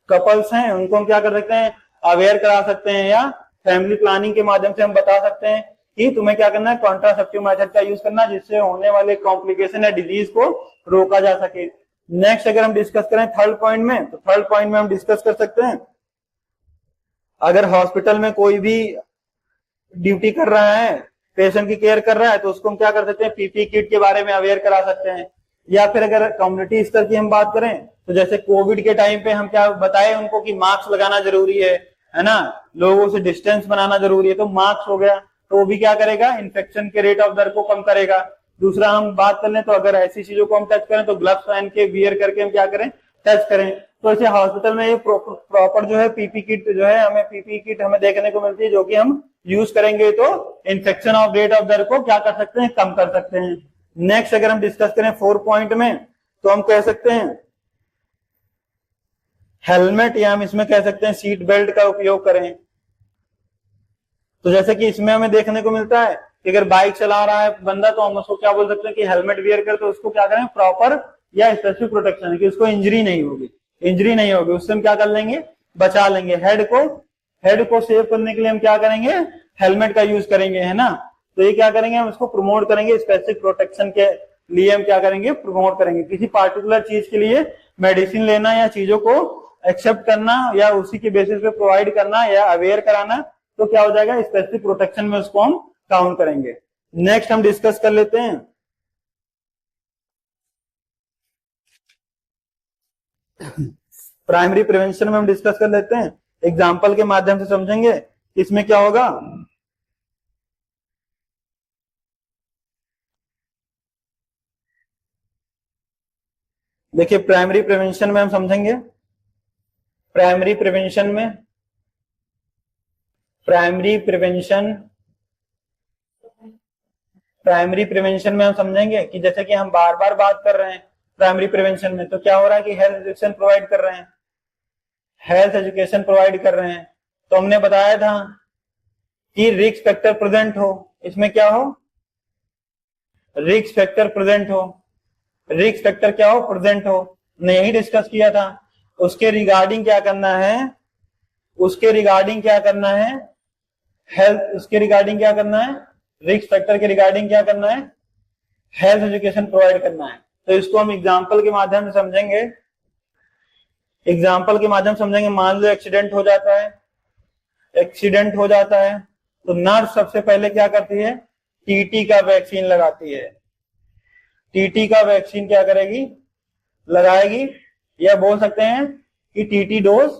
कपल्स हैं उनको हम क्या कर सकते हैं, अवेयर करा सकते हैं, या फैमिली प्लानिंग के माध्यम से हम बता सकते हैं कि तुम्हें क्या करना है, कॉन्ट्रासेप्टिव मेथड का यूज करना, जिससे होने वाले कॉम्प्लिकेशन या डिजीज को रोका जा सके। नेक्स्ट अगर हम डिस्कस करें थर्ड पॉइंट में, तो थर्ड पॉइंट में हम डिस्कस कर सकते हैं, अगर हॉस्पिटल में कोई भी ड्यूटी कर रहा है, पेशेंट की केयर कर रहा है, तो उसको हम क्या कर सकते हैं, पीपी किट के बारे में अवेयर करा सकते हैं। या फिर अगर कम्युनिटी स्तर की हम बात करें, तो जैसे कोविड के टाइम पे हम क्या बताए उनको कि मास्क लगाना जरूरी है ना, लोगों से डिस्टेंस बनाना जरूरी है, तो मास्क हो गया, तो वो भी क्या करेगा, इन्फेक्शन के रेट ऑफ दर को कम करेगा। दूसरा हम बात कर लें, तो अगर ऐसी चीजों को हम टच करें तो ग्लव्स पहन के, वियर करके हम क्या करें, टच करें। तो ऐसे हॉस्पिटल में ये प्रॉपर जो है पीपी किट जो है, हमें पीपी किट हमें देखने को मिलती है, जो कि हम यूज करेंगे तो इन्फेक्शन ऑफ रेट ऑफ दर को क्या कर सकते हैं, कम कर सकते हैं। नेक्स्ट अगर हम डिस्कस करें 4 पॉइंट में, तो हम कह सकते हैं हेलमेट, या हम इसमें कह सकते हैं सीट बेल्ट का उपयोग करें। तो जैसे कि इसमें हमें देखने को मिलता है कि अगर बाइक चला रहा है बंदा, तो हम उसको क्या बोल सकते हैं कि हेलमेट वियर कर, तो उसको क्या करें, प्रॉपर या स्पेसिफिक प्रोटेक्शन, कि उसको इंजरी नहीं होगी, इंजरी नहीं होगी, उससे हम क्या कर लेंगे, बचा लेंगे। हेड को सेव करने के लिए हम क्या करेंगे, हेलमेट का यूज करेंगे, है ना। तो ये क्या करेंगे, हम इसको प्रमोट करेंगे, स्पेसिफिक प्रोटेक्शन के लिए हम क्या करेंगे, प्रमोट करेंगे। किसी पार्टिकुलर चीज के लिए मेडिसिन लेना या चीजों को एक्सेप्ट करना या उसी के बेसिस पे प्रोवाइड करना या अवेयर कराना, तो क्या हो जाएगा, स्पेसिफिक प्रोटेक्शन में उसको हम काउंट करेंगे। नेक्स्ट हम डिस्कस कर लेते हैं प्राइमरी प्रिवेंशन में हम डिस्कस कर लेते हैं, एग्जाम्पल के माध्यम से समझेंगे इसमें क्या होगा। देखिए प्राइमरी प्रिवेंशन में हम समझेंगे, प्राइमरी प्रिवेंशन में हम समझेंगे कि जैसे कि हम बार बार बात कर रहे हैं प्राइमरी प्रिवेंशन में, तो क्या हो रहा है कि हेल्थ एजुकेशन प्रोवाइड कर रहे हैं, हेल्थ एजुकेशन प्रोवाइड कर रहे हैं। तो हमने बताया था कि रिस्क फैक्टर प्रेजेंट हो, इसमें क्या हो, रिस्क फैक्टर प्रेजेंट हो, रिस्क फैक्टर क्या हो, प्रेजेंट हो, हमने यही डिस्कस किया था। उसके रिगार्डिंग क्या करना है, उसके रिगार्डिंग क्या करना है, हेल्थ, उसके रिगार्डिंग क्या करना है, रिस्क फैक्टर के रिगार्डिंग क्या करना है, हेल्थ एजुकेशन प्रोवाइड करना है। तो इसको हम एग्जाम्पल के माध्यम से समझेंगे, एग्जाम्पल के माध्यम से समझेंगे। मान लो एक्सीडेंट हो जाता है, एक्सीडेंट हो जाता है, तो नर्स सबसे पहले क्या करती है, टीटी का वैक्सीन लगाती है, टीटी का वैक्सीन क्या करेगी, लगाएगी, या बोल सकते हैं कि टीटी डोज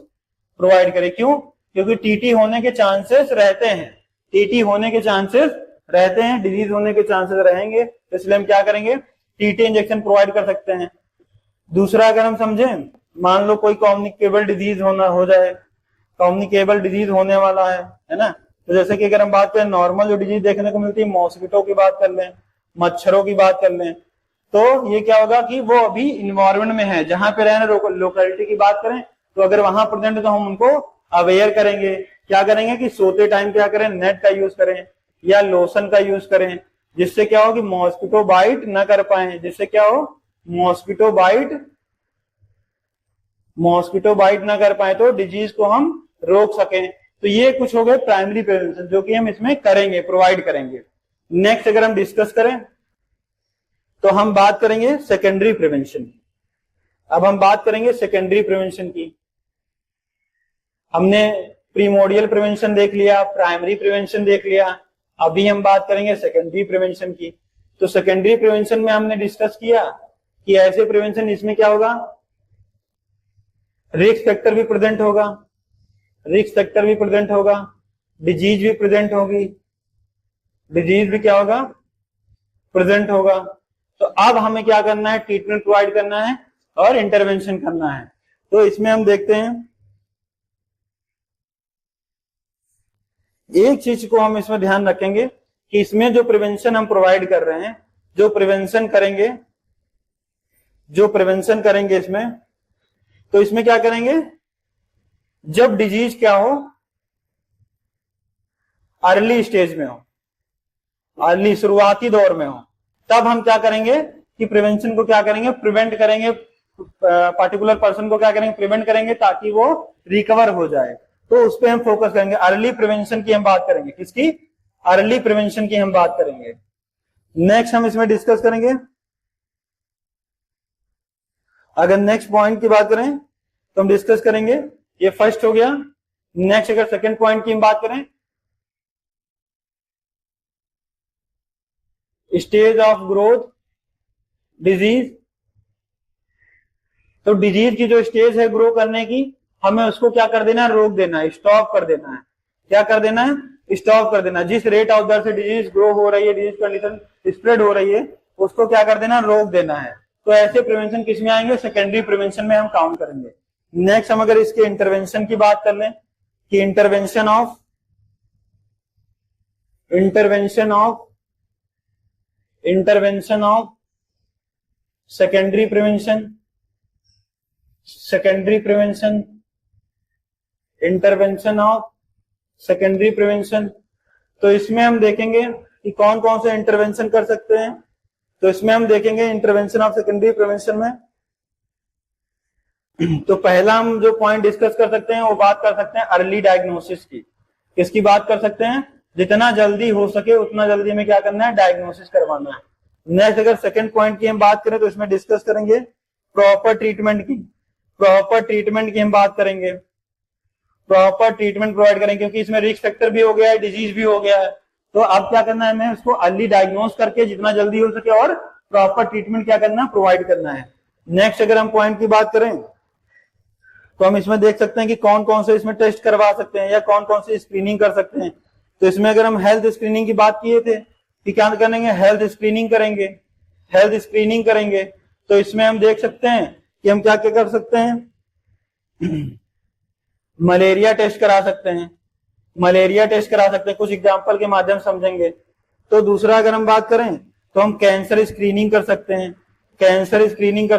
प्रोवाइड करे। क्यों, क्योंकि टीटी होने के चांसेस रहते हैं, टीटी होने के चांसेस रहते हैं, डिजीज होने के चांसेस रहेंगे, इसलिए हम क्या करेंगे, टीटी इंजेक्शन प्रोवाइड कर सकते हैं। दूसरा अगर हम समझें, मान लो कोई कम्युनिकेबल डिजीज हो जाए, कम्युनिकेबल डिजीज होने वाला है ना, तो जैसे कि अगर हम बात करें नॉर्मल जो डिजीज देखने को मिलती है, मॉस्किटो की बात कर लें, मच्छरों की बात कर लें, तो ये क्या होगा कि वो अभी इन्वायरमेंट में है, जहां पे रहने, लोकेलिटी की बात करें तो अगर वहां प्रेजेंट है तो हम उनको अवेयर करेंगे, क्या करेंगे कि सोते टाइम क्या करें, नेट का यूज करें या लोशन का यूज करें, जिससे क्या हो कि मॉस्किटो बाइट ना कर पाए, जिससे क्या हो, मॉस्किटो बाइट ना कर पाए, तो डिजीज को हम रोक सकें। तो ये कुछ हो गए प्राइमरी प्रिवेंशन, जो कि हम इसमें करेंगे, प्रोवाइड करेंगे। नेक्स्ट अगर हम डिस्कस करें, तो हम बात करेंगे सेकेंडरी प्रिवेंशन। अब हम बात करेंगे सेकेंडरी प्रिवेंशन की। हमने प्रीमोडियल प्रिवेंशन देख लिया, प्राइमरी प्रिवेंशन देख लिया, अभी हम बात करेंगे सेकेंडरी प्रिवेंशन की। तो सेकेंडरी प्रिवेंशन में हमने डिस्कस किया कि ऐसे प्रिवेंशन इसमें क्या होगा, रिस्क फैक्टर भी प्रेजेंट होगा, रिस्क फैक्टर भी प्रेजेंट होगा, डिजीज भी प्रेजेंट होगी, डिजीज भी क्या होगा, प्रेजेंट होगा। तो अब हमें क्या करना है, ट्रीटमेंट प्रोवाइड करना है और इंटरवेंशन करना है। तो इसमें हम देखते हैं, एक चीज को हम इसमें ध्यान रखेंगे कि इसमें जो प्रिवेंशन हम प्रोवाइड कर रहे हैं, जो प्रिवेंशन करेंगे इसमें, तो इसमें क्या करेंगे, जब डिजीज क्या हो, अर्ली स्टेज में हो, अर्ली शुरुआती दौर में हो, तब हम क्या करेंगे कि प्रिवेंशन को क्या करेंगे, प्रिवेंट करेंगे, पार्टिकुलर पर्सन को क्या करेंगे, प्रिवेंट करेंगे, ताकि वो रिकवर हो जाए। तो उस पर हम फोकस करेंगे, अर्ली प्रिवेंशन की हम बात करेंगे, किसकी, अर्ली प्रिवेंशन की हम बात करेंगे। नेक्स्ट हम इसमें डिस्कस करेंगे अगर नेक्स्ट पॉइंट की बात करें तो हम डिस्कस करेंगे, ये फर्स्ट हो गया। नेक्स्ट अगर सेकंड पॉइंट की हम बात करें, स्टेज ऑफ ग्रोथ डिजीज। तो डिजीज की जो स्टेज है ग्रो करने की, हमें उसको क्या कर देना है, रोक देना है, स्टॉप कर देना है। क्या कर देना है, स्टॉप कर देना। जिस रेट ऑफ दर से डिजीज ग्रो हो रही है, डिजीज कंडीशन स्प्रेड हो रही है, उसको क्या कर देना, रोक देना है। तो ऐसे प्रिवेंशन किस में आएंगे, सेकेंडरी प्रिवेंशन में हम काउंट करेंगे। नेक्स्ट हम अगर इसके इंटरवेंशन की बात कर लें कि intervention of secondary prevention, intervention of secondary prevention. तो इसमें हम देखेंगे कि कौन कौन से इंटरवेंशन कर सकते हैं। तो इसमें हम देखेंगे इंटरवेंशन ऑफ सेकेंडरी प्रिवेंशन में, तो पहला हम जो पॉइंट डिस्कस कर सकते हैं वो बात कर सकते हैं अर्ली डायग्नोसिस की। किसकी बात कर सकते हैं, जितना जल्दी हो सके उतना जल्दी में क्या करना है, डायग्नोसिस करवाना है। नेक्स्ट अगर सेकंड पॉइंट की हम बात करें तो इसमें डिस्कस करेंगे प्रॉपर ट्रीटमेंट की हम बात करेंगे। प्रॉपर ट्रीटमेंट प्रोवाइड करेंगे क्योंकि इसमें रिस्क फैक्टर भी हो गया है, डिजीज भी हो गया है। तो अब क्या करना है, हमें उसको अर्ली डायग्नोस करके जितना जल्दी हो सके और प्रॉपर ट्रीटमेंट क्या करना है, प्रोवाइड करना है। नेक्स्ट अगर हम पॉइंट की बात करें तो हम इसमें देख सकते हैं कि कौन कौन से इसमें टेस्ट करवा सकते हैं या कौन कौन सी स्क्रीनिंग कर सकते हैं। तो इसमें अगर हम हेल्थ स्क्रीनिंग की बात किए थे कि क्या करेंगे, हेल्थ स्क्रीनिंग करेंगे। तो इसमें हम देख सकते हैं कि हम क्या क्या कर सकते हैं, मलेरिया टेस्ट करा सकते हैं, कुछ एग्जांपल के माध्यम समझेंगे। तो दूसरा अगर हम बात करें तो हम कैंसर स्क्रीनिंग कर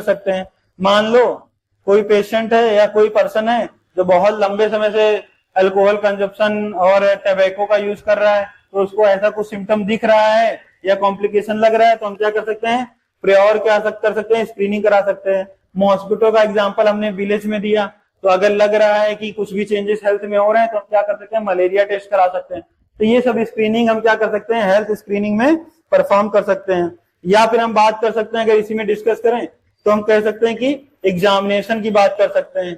सकते हैं। मान लो कोई पेशेंट है या कोई पर्सन है जो बहुत लंबे समय से अल्कोहल कंजप्शन और टबैको का यूज कर रहा है, तो उसको ऐसा कुछ सिम्टम दिख रहा है या कॉम्प्लिकेशन लग रहा है, तो हम क्या कर सकते हैं, प्रियोर क्या कर सकते हैं, स्क्रीनिंग करा सकते हैं। मॉस्किटो का एग्जांपल हमने विलेज में दिया, तो अगर लग रहा है कि कुछ भी चेंजेस हेल्थ में हो रहे हैं तो हम क्या कर सकते हैं, मलेरिया टेस्ट करा सकते हैं। तो ये सब स्क्रीनिंग हम क्या कर सकते हैं, हेल्थ स्क्रीनिंग में परफॉर्म कर सकते हैं। या फिर हम बात कर सकते हैं, अगर इसी में डिस्कस करें तो हम कह सकते हैं कि एग्जामिनेशन की बात कर सकते हैं,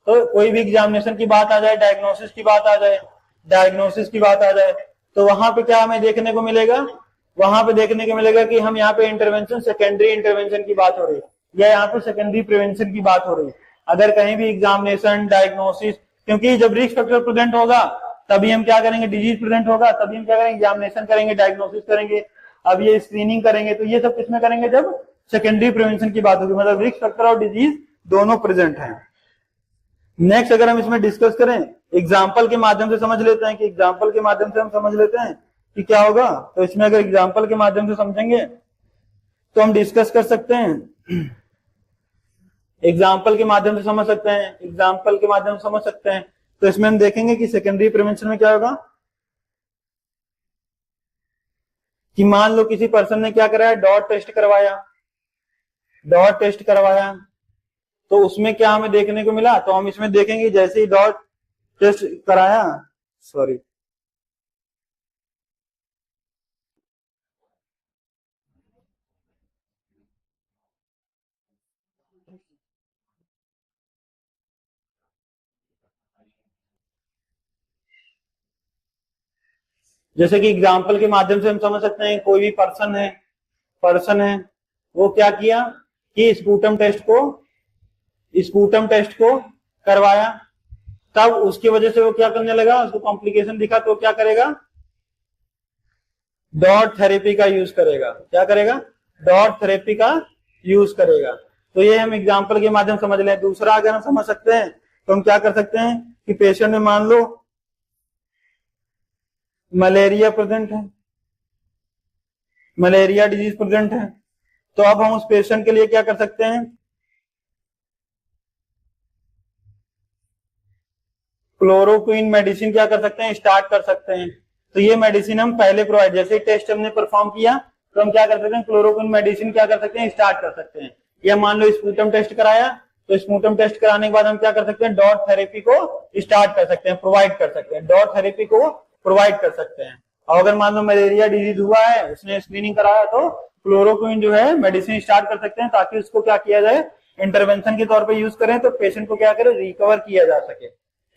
तो कोई भी एग्जामिनेशन की बात आ जाए, डायग्नोसिस की बात आ जाए, तो वहां पे क्या हमें देखने को मिलेगा, कि हम यहाँ पे इंटरवेंशन, सेकेंडरी इंटरवेंशन की बात हो रही है या यहाँ पे सेकेंडरी प्रिवेंशन की बात हो रही है। अगर कहीं भी एग्जामिनेशन, डायग्नोसिस, क्योंकि जब रिस्क फैक्टर प्रेजेंट होगा तभी हम क्या करेंगे, डिजीज प्रेजेंट होगा तभी हम क्या करेंगे, एग्जामिनेशन करेंगे, डायग्नोसिस करेंगे, अब ये स्क्रीनिंग करेंगे। तो ये सब किसमें करेंगे, जब सेकेंडरी प्रिवेंशन की बात होगी, मतलब रिस्क फैक्टर और डिजीज दोनों प्रेजेंट हैं। नेक्स्ट अगर हम इसमें डिस्कस करें, एग्जाम्पल के माध्यम से समझ लेते हैं कि क्या होगा। तो इसमें अगर एग्जाम्पल के माध्यम से समझेंगे तो हम डिस्कस कर सकते हैं, एग्जाम्पल के माध्यम से समझ सकते हैं। तो इसमें हम देखेंगे कि सेकेंडरी प्रिवेंशन में क्या होगा, कि मान लो किसी पर्सन ने क्या कराया, डॉट टेस्ट करवाया, तो उसमें क्या हमें देखने को मिला, तो हम इसमें देखेंगे जैसे ही डॉट टेस्ट कराया, जैसे कि एग्जाम्पल के माध्यम से हम समझ सकते हैं, कोई भी पर्सन है वो क्या किया कि स्पूटम टेस्ट को करवाया, तब उसकी वजह से वो क्या करने लगा, उसको कॉम्प्लिकेशन दिखा, तो क्या करेगा, डॉट थेरेपी का यूज करेगा। क्या करेगा, डॉट थेरेपी का यूज करेगा। तो ये हम एग्जाम्पल के माध्यम से समझ लें। दूसरा अगर हम समझ सकते हैं तो हम क्या कर सकते हैं कि पेशेंट में मान लो मलेरिया डिजीज प्रेजेंट है, तो अब हम उस पेशेंट के लिए क्या कर सकते हैं, क्लोरोक्विन मेडिसिन क्या कर सकते हैं, स्टार्ट कर सकते हैं। तो ये मेडिसिन हम पहले प्रोवाइड, जैसे टेस्ट हमने परफॉर्म किया तो हम क्या कर सकते हैं, क्लोरोक्विन मेडिसिन क्या कर सकते हैं, स्टार्ट कर सकते हैं। या मान लो स्पूटम टेस्ट कराया, तो स्पूटम टेस्ट कराने के बाद हम क्या कर सकते हैं, डॉट थेरेपी को स्टार्ट कर सकते हैं, प्रोवाइड कर सकते हैं, और अगर मान लो मलेरिया डिजीज हुआ है, उसने स्क्रीनिंग कराया, तो क्लोरोक्विन जो है मेडिसिन स्टार्ट कर सकते हैं, ताकि उसको क्या किया जाए, इंटरवेंशन के तौर पे यूज करें, तो पेशेंट को क्या करे, रिकवर किया जा सके,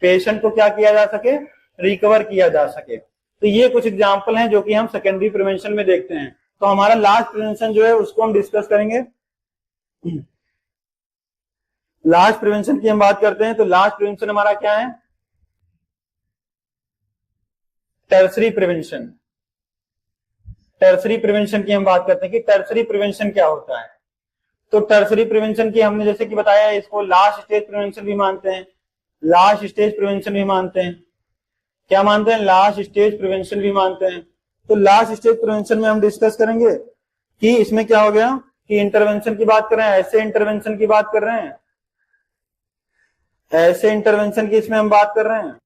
पेशेंट को क्या किया जा सके, रिकवर किया जा सके। तो ये कुछ एग्जाम्पल हैं जो कि हम सेकेंडरी प्रिवेंशन में देखते हैं। तो हमारा लास्ट प्रिवेंशन जो है उसको हम डिस्कस करेंगे। लास्ट प्रिवेंशन की हम बात करते हैं, तो लास्ट प्रिवेंशन हमारा क्या है, टर्सरी प्रिवेंशन। टर्सरी प्रिवेंशन की हम बात करते हैं कि टर्सरी प्रिवेंशन क्या होता है। तो टर्सरी प्रिवेंशन की हमने जैसे कि बताया, इसको लास्ट स्टेज प्रिवेंशन भी मानते हैं, लास्ट स्टेज प्रिवेंशन भी मानते हैं। क्या मानते हैं, लास्ट स्टेज प्रिवेंशन भी मानते हैं। तो लास्ट स्टेज प्रिवेंशन में हम डिस्कस करेंगे कि इसमें क्या हो गया कि इंटरवेंशन की बात कर रहे हैं, ऐसे इंटरवेंशन की बात कर रहे हैं, ऐसे इंटरवेंशन की इसमें हम बात कर रहे हैं,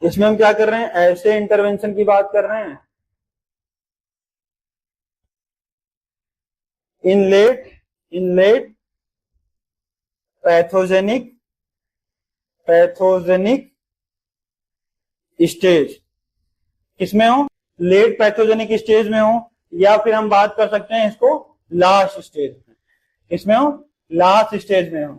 इसमें हम क्या कर रहे हैं, ऐसे इंटरवेंशन की बात कर रहे हैं। इनलेट पैथोजेनिक स्टेज, किसमें हो, लेट पैथोजेनिक स्टेज में हो, या फिर हम बात कर सकते हैं इसको लास्ट स्टेज में, इसमें हो, लास्ट स्टेज में हो।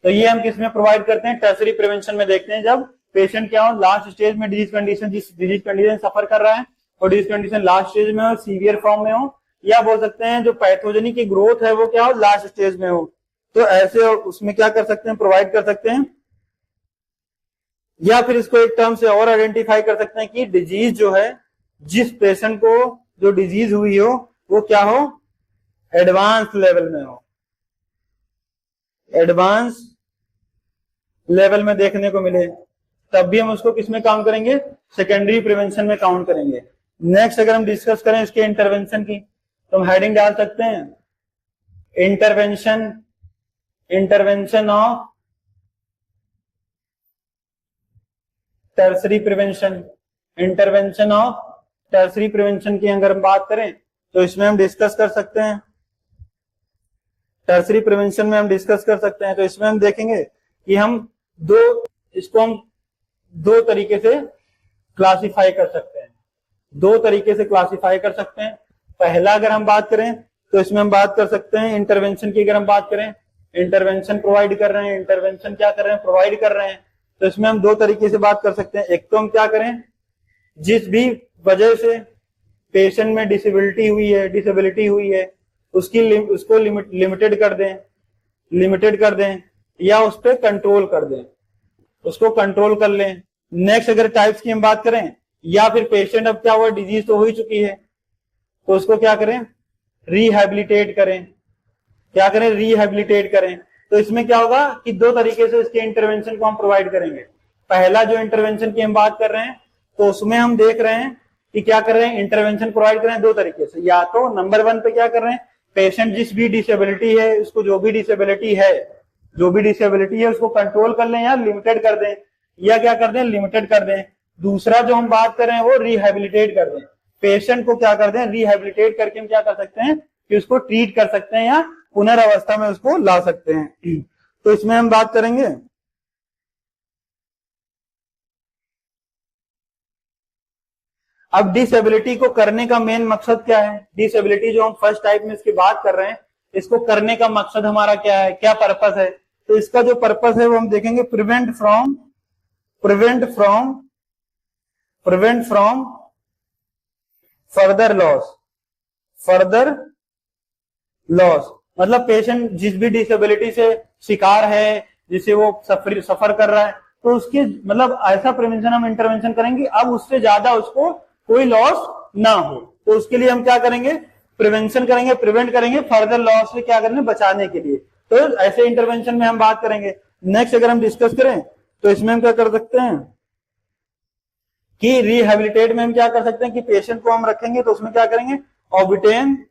तो ये हम किसमें प्रोवाइड करते हैं, टर्सरी प्रिवेंशन में देखते हैं, जब पेशेंट क्या हो, लास्ट स्टेज में डिजीज कंडीशन, जिस डिजीज कंडीशन सफर कर रहा है और डिजीज कंडीशन लास्ट स्टेज में हो, सीवियर फॉर्म में हो, या बोल सकते हैं जो पैथोजेनिक की ग्रोथ है वो क्या हो, लास्ट स्टेज में हो। तो ऐसे उसमें क्या कर सकते हैं, प्रोवाइड कर सकते हैं, या फिर इसको एक टर्म से और आइडेंटिफाई कर सकते हैं कि डिजीज जो है, जिस पेशेंट को जो डिजीज हुई हो वो क्या हो, एडवांस लेवल में हो, एडवांस लेवल में देखने को मिले, तब भी हम उसको किसमें काउंट करेंगे, सेकेंडरी प्रिवेंशन में काउंट करेंगे। नेक्स्ट अगर हम डिस्कस करें इसके इंटरवेंशन की, तो हम हेडिंग डाल सकते हैं, intervention of tertiary prevention. Intervention of tertiary prevention की अगर हम बात करें तो इसमें हम डिस्कस कर सकते हैं, टर्सरी प्रिवेंशन में हम डिस्कस कर सकते हैं। तो इसमें हम देखेंगे कि हम इसको हम दो तरीके से क्लासिफाई कर सकते हैं, दो तरीके से क्लासिफाई कर सकते हैं। पहला अगर हम बात करें तो इसमें हम बात कर सकते हैं इंटरवेंशन की। अगर हम बात करें, इंटरवेंशन प्रोवाइड कर रहे हैं, इंटरवेंशन क्या कर रहे हैं, प्रोवाइड कर रहे हैं। तो इसमें हम दो तरीके से बात कर सकते हैं। एक तो हम क्या करें, जिस भी वजह से पेशेंट में डिसेबिलिटी हुई है उसको लिमिटेड कर दें, या उस पर कंट्रोल कर दें, उसको कंट्रोल कर लें। नेक्स्ट अगर टाइप्स की हम बात करें, या फिर पेशेंट अब क्या हुआ, डिजीज तो हो ही चुकी है, तो उसको क्या करें, रिहैबिलिटेट करें। क्या करें, रिहैबिलिटेट करें। तो इसमें क्या होगा कि दो तरीके से इसके इंटरवेंशन को हम प्रोवाइड करेंगे। पहला जो इंटरवेंशन की हम बात कर रहे हैं, तो उसमें हम देख रहे हैं कि क्या कर रहे हैं, इंटरवेंशन प्रोवाइड कर रहे हैं दो तरीके से। या तो नंबर 1 पे क्या कर रहे हैं, पेशेंट जिस भी डिसेबिलिटी है, उसको जो भी डिसेबिलिटी है उसको कंट्रोल कर लें या लिमिटेड कर दें, या क्या कर दें, लिमिटेड कर दें। दूसरा जो हम बात कर रहे हैं वो रिहैबिलिटेट कर दें, पेशेंट को क्या कर दें, रिहैबिलिटेट करके हम क्या कर सकते हैं कि उसको ट्रीट कर सकते हैं या पुनर्वस्था में उसको ला सकते हैं। तो इसमें हम बात करेंगे अब डिसेबिलिटी को करने का मेन मकसद क्या है। डिसेबिलिटी जो हम फर्स्ट टाइप में इसकी बात कर रहे हैं, इसको करने का मकसद हमारा क्या है, क्या पर्पस है। तो इसका जो पर्पस है वो हम देखेंगे, प्रिवेंट फ्रॉम फर्दर लॉस। मतलब पेशेंट जिस भी डिसेबिलिटी से शिकार है, जिसे वो सफर कर रहा है, तो उसकी मतलब ऐसा प्रिवेंशन हम इंटरवेंशन करेंगे अब उससे ज्यादा उसको कोई लॉस ना हो। तो उसके लिए हम क्या करेंगे, प्रिवेंशन करेंगे, प्रिवेंट करेंगे फर्दर लॉस से, क्या करेंगे, बचाने के लिए। तो ऐसे इंटरवेंशन में हम बात करेंगे। नेक्स्ट अगर हम डिस्कस करें तो इसमें हम क्या कर सकते हैं कि रिहैबिलिटेट में हम क्या कर सकते हैं कि पेशेंट को हम रखेंगे तो उसमें क्या करेंगे, ऑब्टेन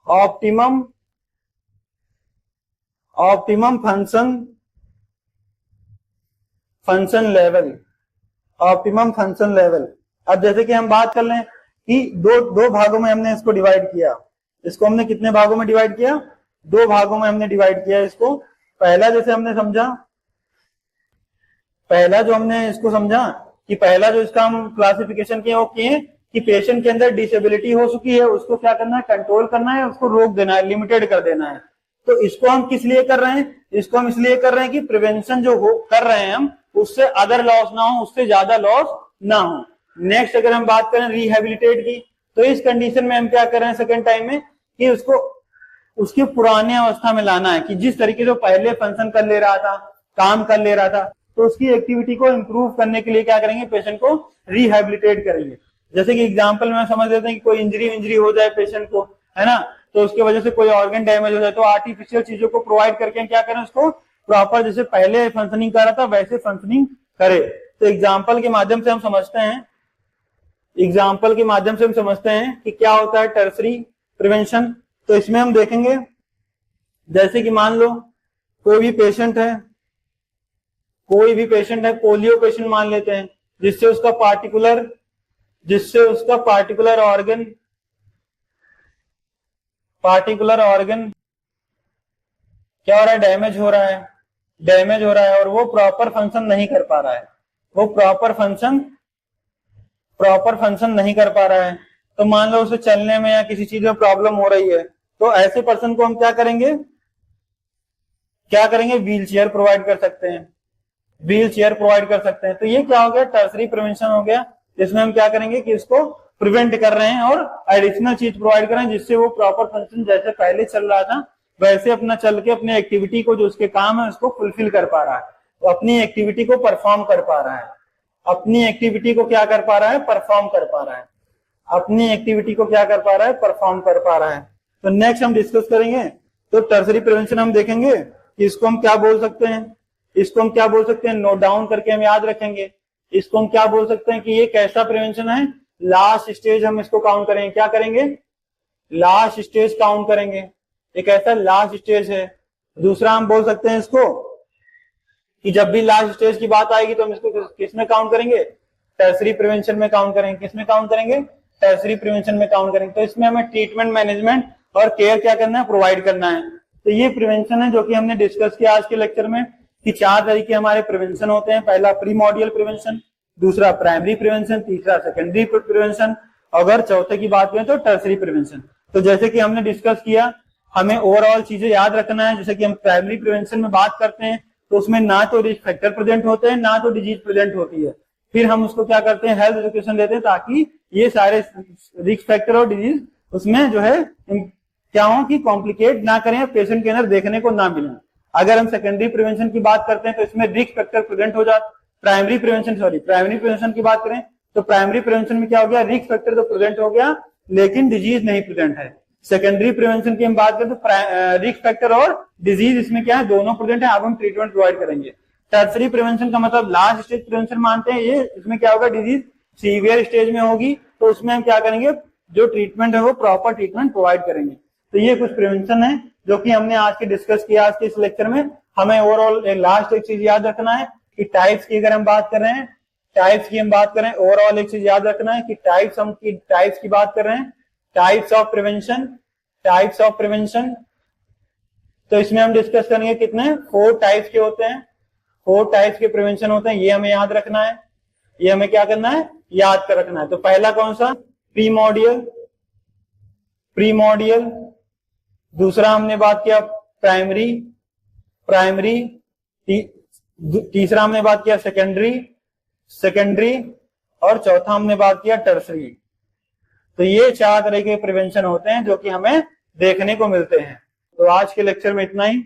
ऑप्टिमम फंक्शन लेवल। अब जैसे कि हम बात कर लें कि दो भागों में हमने इसको डिवाइड किया, इसको हमने कितने भागों में डिवाइड किया, दो भागों में हमने डिवाइड किया इसको। पहला जैसे हमने समझा, पहला जो हमने इसको समझा कि पहला जो इसका हम क्लासिफिकेशन किए वो किए कि पेशेंट के अंदर डिसेबिलिटी हो चुकी है, उसको क्या करना है, कंट्रोल करना है, उसको रोक देना है, लिमिटेड कर देना है। तो इसको हम किस लिए कर रहे हैं, इसको हम इसलिए कर रहे हैं कि प्रिवेंशन जो कर रहे हैं हम, उससे अदर लॉस ना हो, उससे ज्यादा लॉस ना हो। नेक्स्ट अगर हम बात करें रिहेबिलिटेट की, तो इस कंडीशन में हम क्या कर रहे हैं सेकेंड टाइम में कि उसको उसकी पुरानी अवस्था में लाना है, कि जिस तरीके से पहले फंक्शन कर ले रहा था, काम कर ले रहा था, तो उसकी एक्टिविटी को इंप्रूव करने के लिए क्या करेंगे, पेशेंट को रिहेबिलिटेट करेंगे। जैसे कि एग्जांपल में समझ लेते हैं कि कोई इंजरी हो जाए पेशेंट को, है ना, तो उसकी वजह से कोई ऑर्गन डैमेज हो जाए, तो आर्टिफिशियल चीजों को प्रोवाइड करके क्या करें, उसको प्रॉपर जैसे पहले फंक्शनिंग कर रहा था वैसे फंक्शनिंग करे। तो एग्जाम्पल के माध्यम से हम समझते हैं कि क्या होता है टर्सरी प्रिवेंशन। तो इसमें हम देखेंगे, जैसे कि मान लो कोई भी पेशेंट है, पोलियो पेशेंट मान लेते हैं, जिससे उसका पार्टिकुलर ऑर्गन क्या हो रहा है, डैमेज हो रहा है और वो प्रॉपर फंक्शन नहीं कर पा रहा है, तो मान लो उसे चलने में या किसी चीज में प्रॉब्लम हो रही है, तो ऐसे पर्सन को हम क्या करेंगे, व्हील चेयर प्रोवाइड कर सकते हैं। तो ये क्या हो गया, टर्सरी प्रिवेंशन हो गया, जिसमें हम क्या करेंगे कि इसको प्रिवेंट कर रहे हैं और एडिशनल चीज प्रोवाइड कर रहे हैं, जिससे वो प्रॉपर फंक्शन जैसे पहले चल रहा था वैसे अपना चल के अपने एक्टिविटी को, जो उसके काम है, उसको फुलफिल कर पा रहा है, वो अपनी एक्टिविटी को परफॉर्म कर पा रहा है, तो नेक्स्ट हम डिस्कस करेंगे। तो टर्सरी प्रिवेंशन हम देखेंगे कि इसको हम क्या बोल सकते हैं, नोट डाउन करके हम याद रखेंगे। इसको हम क्या बोल सकते हैं कि ये कैसा प्रिवेंशन है, लास्ट स्टेज हम इसको काउंट करेंगे, क्या करेंगे, लास्ट स्टेज काउंट करेंगे, एक ऐसा लास्ट स्टेज है। दूसरा हम बोल सकते हैं इसको कि जब भी लास्ट स्टेज की बात आएगी तो हम इसको किसमें काउंट करेंगे, टर्सरी प्रिवेंशन में काउंट करेंगे। टर्सरी प्रिवेंशन में काउंट करेंगे। तो इसमें हमें ट्रीटमेंट, मैनेजमेंट और केयर क्या करना है, प्रोवाइड करना है। तो ये प्रिवेंशन है जो कि हमने डिस्कस किया आज के लेक्चर में, कि 4 तरीके हमारे प्रिवेंशन होते हैं। पहला प्रीमोडियल प्रिवेंशन, दूसरा प्राइमरी प्रिवेंशन, तीसरा सेकेंडरी प्रिवेंशन, अगर चौथे की बात करें तो टर्सरी प्रिवेंशन। तो जैसे कि हमने डिस्कस किया, हमें ओवरऑल चीजें याद रखना है। जैसे कि हम प्राइमरी प्रिवेंशन में बात करते हैं तो उसमें ना तो रिस्क फैक्टर प्रेजेंट होते हैं, ना तो डिजीज प्रेजेंट होती है। फिर हम उसको क्या करते हैं, हेल्थ एजुकेशन देते हैं, ताकि ये सारे रिस्क फैक्टर और डिजीज उसमें जो है क्या हो कि कॉम्प्लिकेट ना करें, पेशेंट के अंदर देखने को ना मिले। अगर हम सेकेंडरी प्रिवेंशन की बात करते हैं तो इसमें रिस्क फैक्टर प्रेजेंट हो जाता। प्राइमरी प्रिवेंशन की बात करें तो प्राइमरी प्रिवेंशन में क्या हो गया, रिस्क फैक्टर तो प्रेजेंट हो गया लेकिन डिजीज नहीं प्रेजेंट है। सेकेंडरी प्रिवेंशन की हम बात करें तो रिस्क फैक्टर और डिजीज इसमें क्या है, दोनों प्रेजेंट है। अब हम ट्रीटमेंट प्रोवाइड करेंगे। टर्सरी प्रिवेंशन का मतलब लास्ट स्टेज प्रिवेंशन मानते हैं। ये इसमें क्या होगा, डिजीज सीवियर स्टेज में होगी तो उसमें हम क्या करेंगे, जो ट्रीटमेंट है वो प्रॉपर ट्रीटमेंट प्रोवाइड करेंगे। तो ये कुछ प्रिवेंशन है जो कि हमने आज के डिस्कस किया आज के इस लेक्चर में। हमें ओवरऑल लास्ट एक चीज याद रखना है कि टाइप्स की अगर हम बात कर रहे हैं, ओवरऑल एक चीज याद रखना है कि टाइप्स की बात कर रहे हैं, टाइप्स ऑफ प्रिवेंशन। तो इसमें हम डिस्कस करेंगे कितने, 4 टाइप्स के होते हैं, 4 टाइप्स के प्रिवेंशन होते हैं। ये हमें याद रखना है, ये हमें क्या करना है, याद कर रखना है। तो पहला कौन सा, प्रीमोडियल। दूसरा हमने बात किया प्राइमरी। तीसरा हमने बात किया सेकेंडरी और चौथा हमने बात किया टर्सरी। तो ये 4 तरह के प्रिवेंशन होते हैं जो कि हमें देखने को मिलते हैं। तो आज के लेक्चर में इतना ही।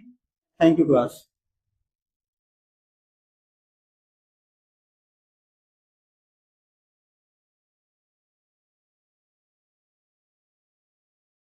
Thank you class.